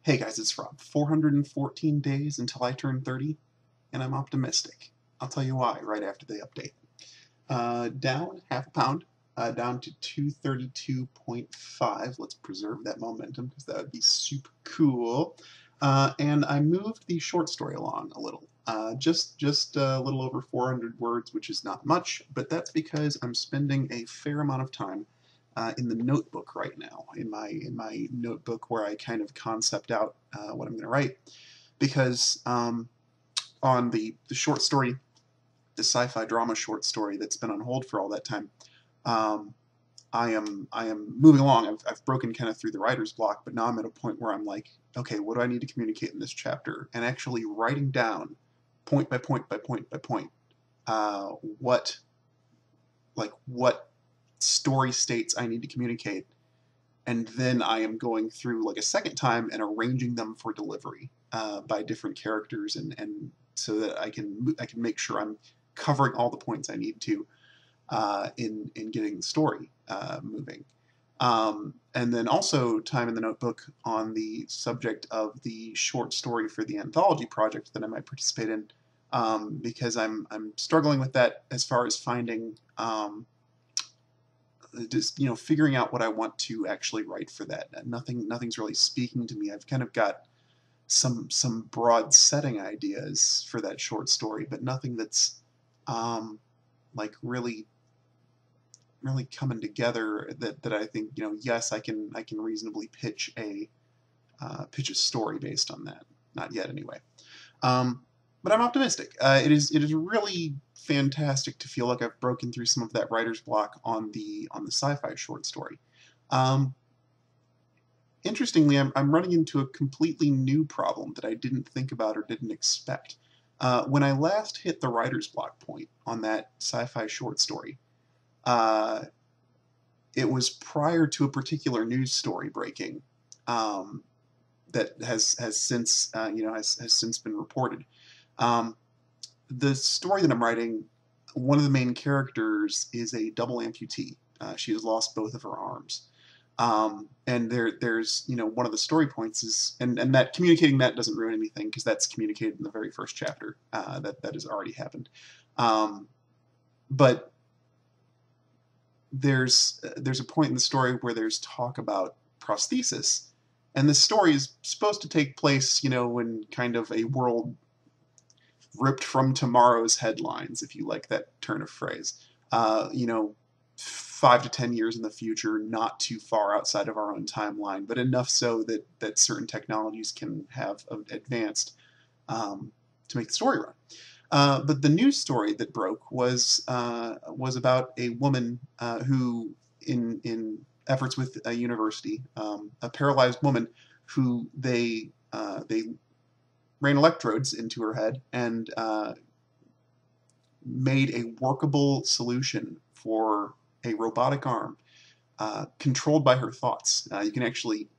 Hey guys, it's Rob. 414 days until I turn 30, and I'm optimistic. I'll tell you why right after the update. Down half a pound, down to 232.5. Let's preserve that momentum because that would be super cool. And I moved the short story along a little. Just a little over 400 words, which is not much, but that's because I'm spending a fair amount of time in the notebook right now, in my notebook where I kind of concept out what I'm going to write, because on the short story, the sci-fi drama short story that's been on hold for all that time, um, I am moving along. I've broken kind of through the writer's block, but now I'm at a point where I'm like, okay, what do I need to communicate in this chapter? And actually writing down point by point by point by point uh, what what story states I need to communicate, and then I am going through like a second time and arranging them for delivery by different characters, and so that I can make sure I'm covering all the points I need to in getting the story moving. And then also time in the notebook on the subject of the short story for the anthology project that I might participate in, because I'm struggling with that as far as finding just figuring out what I want to actually write for that. Nothing's really speaking to me. I've kind of got some broad setting ideas for that short story, but nothing that's like really coming together that I think, yes, I can reasonably pitch a story based on that. Not yet, anyway. Um, but I'm optimistic. It is really fantastic to feel like I've broken through some of that writer's block on the sci-fi short story. Um, Interestingly, I'm running into a completely new problem that I didn't think about or didn't expect. When I last hit the writer's block point on that sci-fi short story, uh, it was prior to a particular news story breaking, um, that has since has since been reported. Um, the story that I'm writing, one of the main characters is a double amputee. She has lost both of her arms. And there's one of the story points is, and that communicating that doesn't ruin anything because that's communicated in the very first chapter, that has already happened. But there's a point in the story where there's talk about prosthesis, and the story is supposed to take place, in kind of a world ripped from tomorrow's headlines, if you like that turn of phrase. 5 to 10 years in the future, not too far outside of our own timeline, but enough so that certain technologies can have advanced to make the story run. But the news story that broke was about a woman who, in efforts with a university, a paralyzed woman who they ran electrodes into her head and made a workable solution for a robotic arm controlled by her thoughts. You can actually,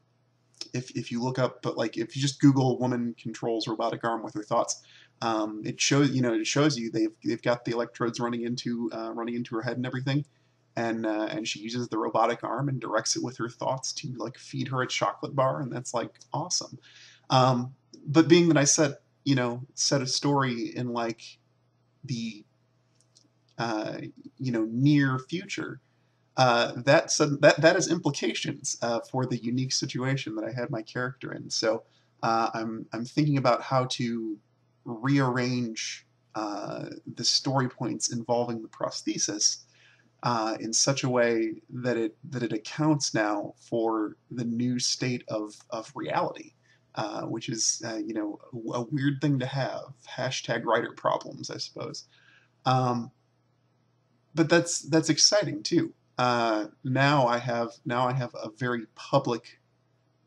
if you look up, but like if you just Google "woman controls robotic arm with her thoughts," it shows you they've got the electrodes running into her head and everything, and she uses the robotic arm and directs it with her thoughts to like feed her a chocolate bar, and that's like awesome. But being that I set a story in like the near future, that has implications for the unique situation that I had my character in. So I'm thinking about how to rearrange the story points involving the prosthesis in such a way that it accounts now for the new state of reality, which is a weird thing to have. Hashtag writer problems, I suppose. Um, but that's exciting too. Now I have a very public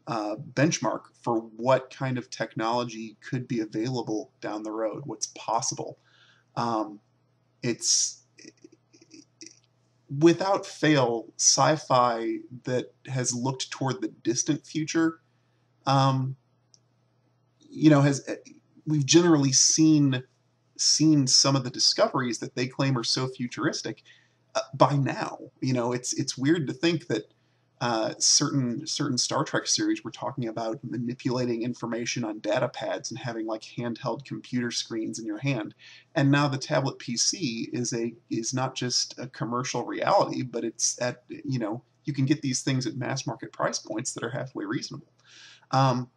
benchmark for what kind of technology could be available down the road, what's possible. It's without fail sci-fi that has looked toward the distant future. Um, has we've generally seen some of the discoveries that they claim are so futuristic by now. It's weird to think that certain Star Trek series were talking about manipulating information on data pads and having like handheld computer screens in your hand. And now the tablet PC is not just a commercial reality, but it's at, you can get these things at mass market price points that are halfway reasonable. Um,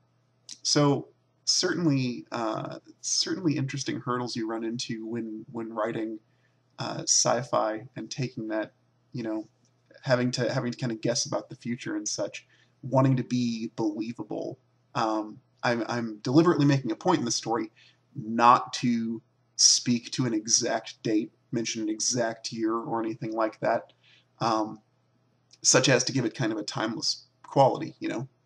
so certainly interesting hurdles you run into when writing sci-fi and taking that, you know, having to kind of guess about the future and such, wanting to be believable. I'm deliberately making a point in the story not to speak to an exact date, mention an exact year or anything like that, um, such as to give it kind of a timeless quality.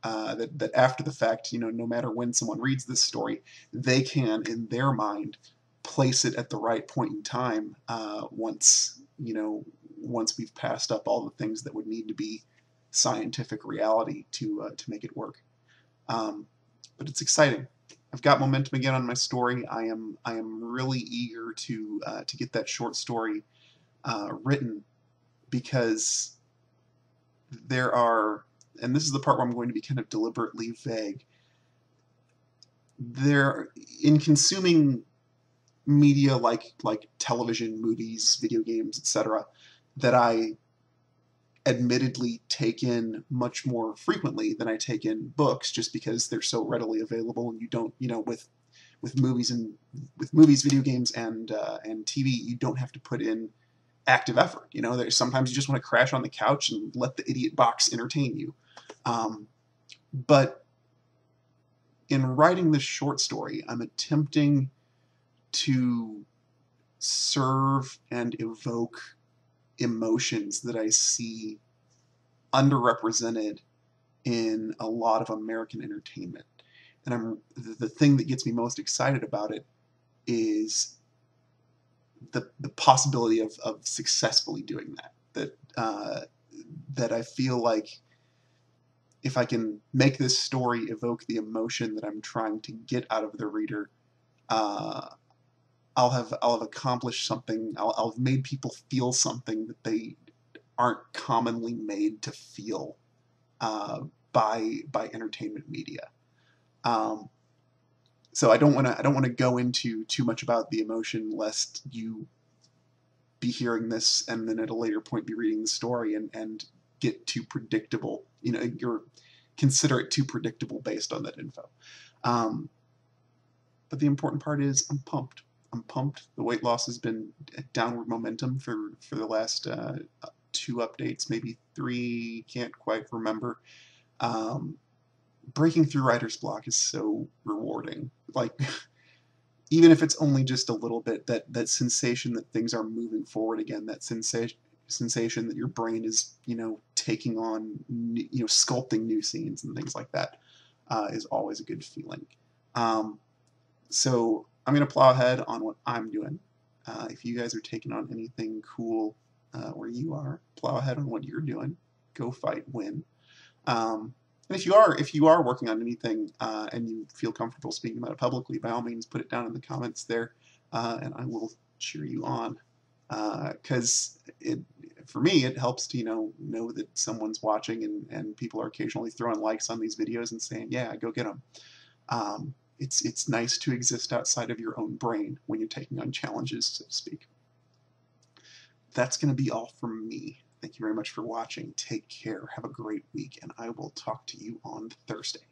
That after the fact, no matter when someone reads this story, they can in their mind place it at the right point in time, once we've passed up all the things that would need to be scientific reality to make it work. But it's exciting. I've got momentum again on my story. I am really eager to get that short story written, because there are, and this is the part where I'm going to be kind of deliberately vague. There, in consuming media like television, movies, video games, etc., that I admittedly take in much more frequently than I take in books, just because they're so readily available, and you don't, with movies, video games, and TV, you don't have to put in active effort. There's sometimes you just want to crash on the couch and let the idiot box entertain you. But in writing this short story, I'm attempting to serve and evoke emotions that I see underrepresented in a lot of American entertainment. And the thing that gets me most excited about it is the possibility of successfully doing that. That I feel like if I can make this story evoke the emotion that I'm trying to get out of the reader, I'll have accomplished something. I'll have made people feel something that they aren't commonly made to feel by entertainment media. So I don't want to go into too much about the emotion, lest you be hearing this and then at a later point be reading the story and get too predictable. You're consider it too predictable based on that info. But the important part is I'm pumped. I'm pumped. The weight loss has been at downward momentum for the last 2 updates, maybe 3, can't quite remember. Breaking through writer's block is so rewarding. Like, even if it's only just a little bit, that sensation that things are moving forward again, that sensation that your brain is, taking on, sculpting new scenes and things like that, is always a good feeling. So I'm going to plow ahead on what I'm doing. If you guys are taking on anything cool where you are, plow ahead on what you're doing. Go fight, win. And if you are working on anything and you feel comfortable speaking about it publicly, by all means, put it down in the comments there, and I will cheer you on. Because for me, it helps to know that someone's watching, and people are occasionally throwing likes on these videos and saying, "Yeah, go get them." It's nice to exist outside of your own brain when you're taking on challenges, so to speak. That's going to be all from me. Thank you very much for watching. Take care. Have a great week, and I will talk to you on Thursday.